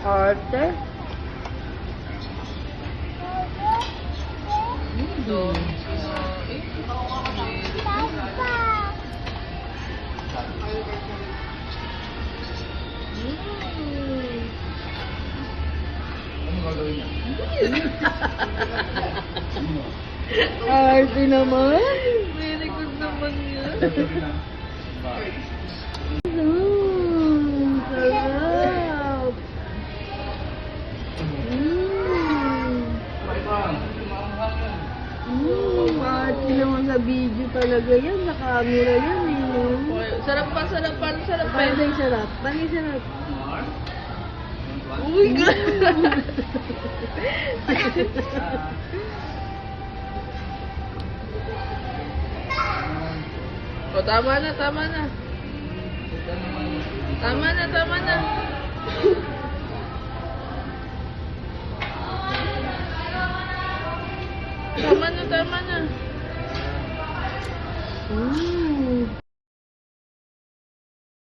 Arte. So, Arte naman. very good naman yun. Sarap. Arte naman sa video talaga yan. Sa camera yan eh. No? Sarap pa, sarap pa, sarap pa. Paano yung sarap? Paano yung sarap? Uy, God. O, tama na, tama na. Tama na, tama na. Tama na, tama na.